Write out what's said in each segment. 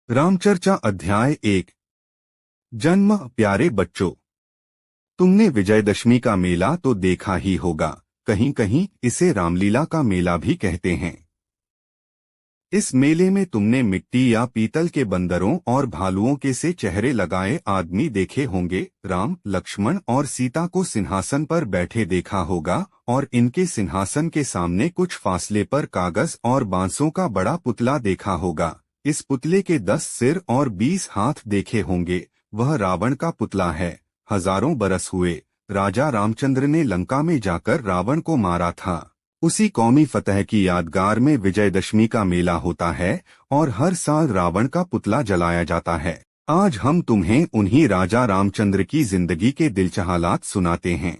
रामचर्चा अध्याय 1। जन्म। प्यारे बच्चों, तुमने विजयदशमी का मेला तो देखा ही होगा। कहीं कहीं इसे रामलीला का मेला भी कहते हैं। इस मेले में तुमने मिट्टी या पीतल के बंदरों और भालुओं के से चेहरे लगाए आदमी देखे होंगे। राम, लक्ष्मण और सीता को सिंहासन पर बैठे देखा होगा और इनके सिंहासन के सामने कुछ फासले पर कागज और बांसों का बड़ा पुतला देखा होगा। इस पुतले के 10 सिर और 20 हाथ देखे होंगे। वह रावण का पुतला है। हजारों बरस हुए राजा रामचंद्र ने लंका में जाकर रावण को मारा था। उसी कौमी फतह की यादगार में विजयदशमी का मेला होता है और हर साल रावण का पुतला जलाया जाता है। आज हम तुम्हें उन्हीं राजा रामचंद्र की जिंदगी के दिलचहालात सुनाते हैं।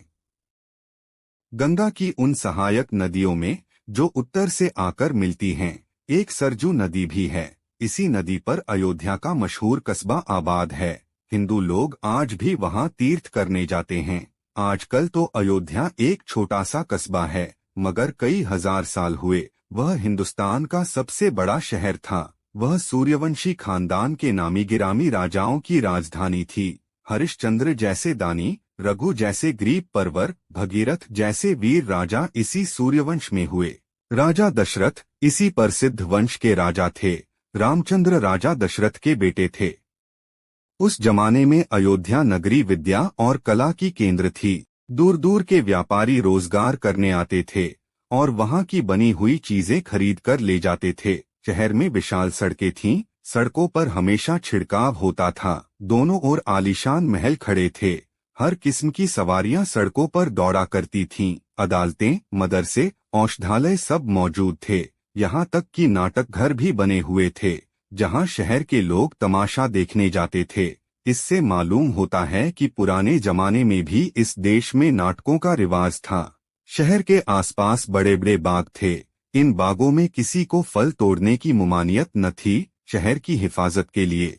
गंगा की उन सहायक नदियों में जो उत्तर से आकर मिलती हैं, एक सरजू नदी भी है। इसी नदी पर अयोध्या का मशहूर कस्बा आबाद है। हिंदू लोग आज भी वहां तीर्थ करने जाते हैं। आजकल तो अयोध्या एक छोटा सा कस्बा है, मगर कई हजार साल हुए वह हिंदुस्तान का सबसे बड़ा शहर था। वह सूर्यवंशी खानदान के नामी गिरामी राजाओं की राजधानी थी। हरिश्चंद्र जैसे दानी, रघु जैसे ग्रीब परवर, भगीरथ जैसे वीर राजा इसी सूर्यवंश में हुए। राजा दशरथ इसी प्रसिद्ध वंश के राजा थे। रामचंद्र राजा दशरथ के बेटे थे। उस जमाने में अयोध्या नगरी विद्या और कला की केंद्र थी। दूर दूर के व्यापारी रोजगार करने आते थे और वहां की बनी हुई चीजें खरीद कर ले जाते थे। शहर में विशाल सड़कें थीं। सड़कों पर हमेशा छिड़काव होता था। दोनों ओर आलीशान महल खड़े थे। हर किस्म की सवारियां सड़कों पर दौड़ा करती थीं। अदालतें, मदरसे, औषधालय सब मौजूद थे। यहाँ तक कि नाटक घर भी बने हुए थे, जहाँ शहर के लोग तमाशा देखने जाते थे। इससे मालूम होता है कि पुराने जमाने में भी इस देश में नाटकों का रिवाज था। शहर के आसपास बड़े बड़े बाग थे। इन बागों में किसी को फल तोड़ने की मुमानियत न थी। शहर की हिफाजत के लिए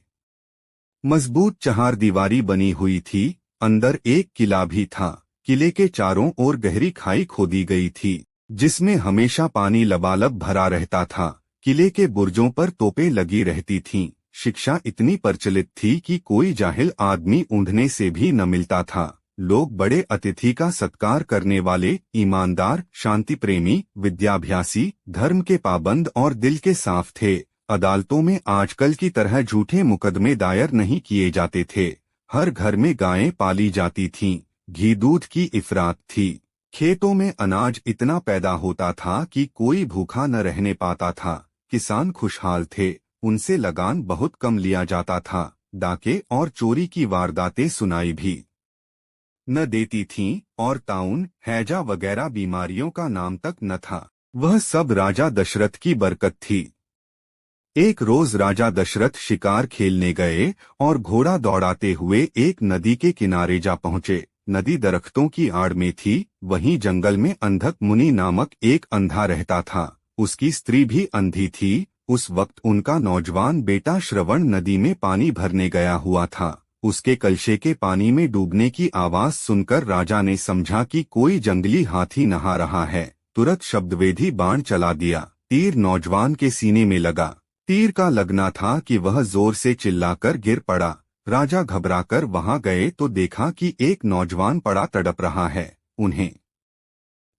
मजबूत चहारदीवारी बनी हुई थी। अंदर एक किला भी था। किले के चारों ओर गहरी खाई खोदी गई थी, जिसमें हमेशा पानी लबालब भरा रहता था। किले के बुर्जों पर तोपें लगी रहती थीं। शिक्षा इतनी प्रचलित थी कि कोई जाहिल आदमी ऊँधने से भी न मिलता था। लोग बड़े अतिथि का सत्कार करने वाले, ईमानदार, शांति प्रेमी, विद्याभ्यासी, धर्म के पाबंद और दिल के साफ थे। अदालतों में आजकल की तरह झूठे मुकदमे दायर नहीं किए जाते थे। हर घर में गायें पाली जाती थीं। घी दूध की इफरात थी। खेतों में अनाज इतना पैदा होता था कि कोई भूखा न रहने पाता था। किसान खुशहाल थे। उनसे लगान बहुत कम लिया जाता था। डाके और चोरी की वारदातें सुनाई भी न देती थीं और ताउन, हैजा वगैरह बीमारियों का नाम तक न था। वह सब राजा दशरथ की बरकत थी। एक रोज राजा दशरथ शिकार खेलने गए और घोड़ा दौड़ाते हुए एक नदी के किनारे जा पहुंचे। नदी दरख्तों की आड़ में थी। वहीं जंगल में अंधक मुनि नामक एक अंधा रहता था। उसकी स्त्री भी अंधी थी। उस वक्त उनका नौजवान बेटा श्रवण नदी में पानी भरने गया हुआ था। उसके कलशे के पानी में डूबने की आवाज सुनकर राजा ने समझा कि कोई जंगली हाथी नहा रहा है। तुरंत शब्दवेधी बाण चला दिया। तीर नौजवान के सीने में लगा। तीर का लगना था कि वह जोर से चिल्लाकर गिर पड़ा। राजा घबराकर वहां गए तो देखा कि एक नौजवान पड़ा तड़प रहा है। उन्हें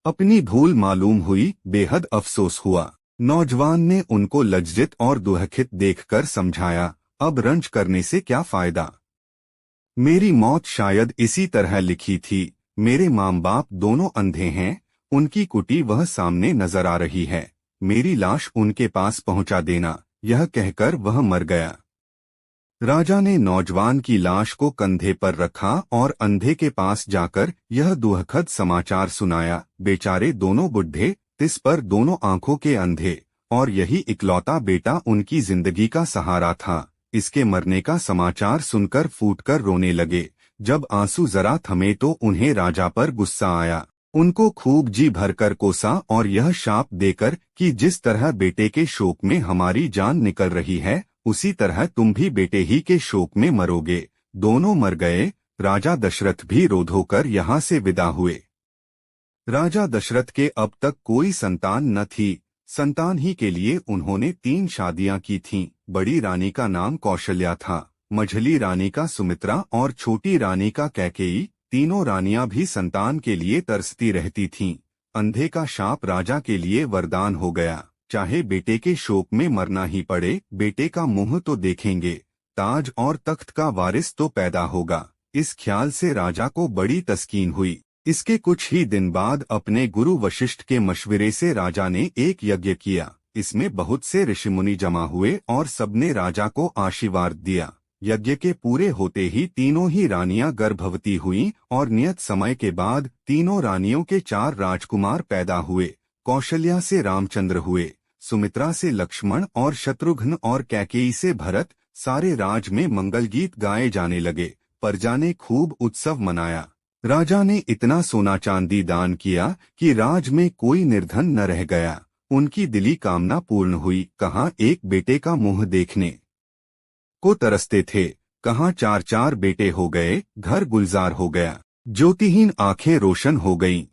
अपनी भूल मालूम हुई। बेहद अफसोस हुआ। नौजवान ने उनको लज्जित और दुखित देखकर समझाया, अब रंज करने से क्या फायदा। मेरी मौत शायद इसी तरह लिखी थी। मेरे माँ बाप दोनों अंधे हैं। उनकी कुटी वह सामने नजर आ रही है। मेरी लाश उनके पास पहुंचा देना। यह कहकर वह मर गया। राजा ने नौजवान की लाश को कंधे पर रखा और अंधे के पास जाकर यह दुखद समाचार सुनाया। बेचारे दोनों बुढ़े, तिस पर दोनों आंखों के अंधे, और यही इकलौता बेटा उनकी जिंदगी का सहारा था। इसके मरने का समाचार सुनकर फूटकर रोने लगे। जब आंसू जरा थमे तो उन्हें राजा पर गुस्सा आया। उनको खूब जी भरकर कोसा और यह शाप देकर कि जिस तरह बेटे के शोक में हमारी जान निकल रही है, उसी तरह तुम भी बेटे ही के शोक में मरोगे। दोनों मर गए। राजा दशरथ भी रो धोकर यहाँ से विदा हुए। राजा दशरथ के अब तक कोई संतान न थी। संतान ही के लिए उन्होंने 3 शादियां की थीं। बड़ी रानी का नाम कौशल्या था, मझली रानी का सुमित्रा और छोटी रानी का कैकेयी। तीनों रानियां भी संतान के लिए तरसती रहती थीं। अंधे का शाप राजा के लिए वरदान हो गया। चाहे बेटे के शोक में मरना ही पड़े, बेटे का मुंह तो देखेंगे, ताज और तख्त का वारिस तो पैदा होगा। इस ख्याल से राजा को बड़ी तस्कीन हुई। इसके कुछ ही दिन बाद अपने गुरु वशिष्ठ के मशवरे से राजा ने एक यज्ञ किया। इसमें बहुत से ऋषिमुनि जमा हुए और सबने राजा को आशीर्वाद दिया। यज्ञ के पूरे होते ही तीनों ही रानियां गर्भवती हुईं और नियत समय के बाद तीनों रानियों के 4 राजकुमार पैदा हुए। कौशल्या से रामचंद्र हुए, सुमित्रा से लक्ष्मण और शत्रुघ्न और कैकेयी से भरत। सारे राज में मंगल गीत गाए जाने लगे। प्रजा ने खूब उत्सव मनाया। राजा ने इतना सोना चांदी दान किया कि राज में कोई निर्धन न रह गया। उनकी दिली कामना पूर्ण हुई। कहाँ एक बेटे का मुंह देखने को तरसते थे, कहाँ 4-4 बेटे हो गए। घर गुलजार हो गया, ज्योतिहीन आंखें रोशन हो गईं।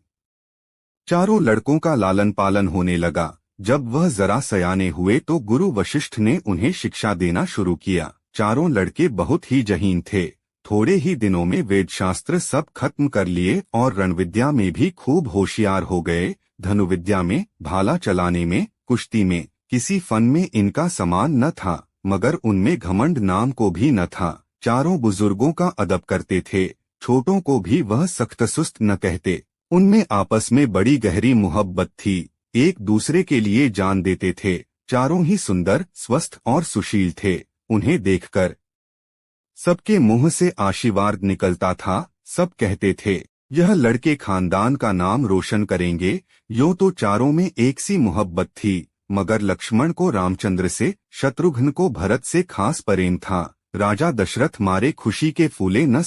चारों लड़कों का लालन पालन होने लगा। जब वह जरा सयाने हुए तो गुरु वशिष्ठ ने उन्हें शिक्षा देना शुरू किया। चारों लड़के बहुत ही जहीन थे। थोड़े ही दिनों में वेद शास्त्र सब खत्म कर लिए और रणविद्या में भी खूब होशियार हो गए। धनुविद्या में, भाला चलाने में, कुश्ती में, किसी फन में इनका समान न था, मगर उनमें घमंड नाम को भी न था। चारों बुजुर्गों का अदब करते थे, छोटों को भी वह सख्त सुस्त न कहते। उनमें आपस में बड़ी गहरी मोहब्बत थी, एक दूसरे के लिए जान देते थे। चारों ही सुंदर, स्वस्थ और सुशील थे। उन्हें देखकर सबके मुंह से आशीर्वाद निकलता था। सब कहते थे, यह लड़के खानदान का नाम रोशन करेंगे। यूं तो चारों में एक सी मोहब्बत थी, मगर लक्ष्मण को रामचंद्र से, शत्रुघ्न को भरत से खास प्रेम था। राजा दशरथ मारे खुशी के फूले न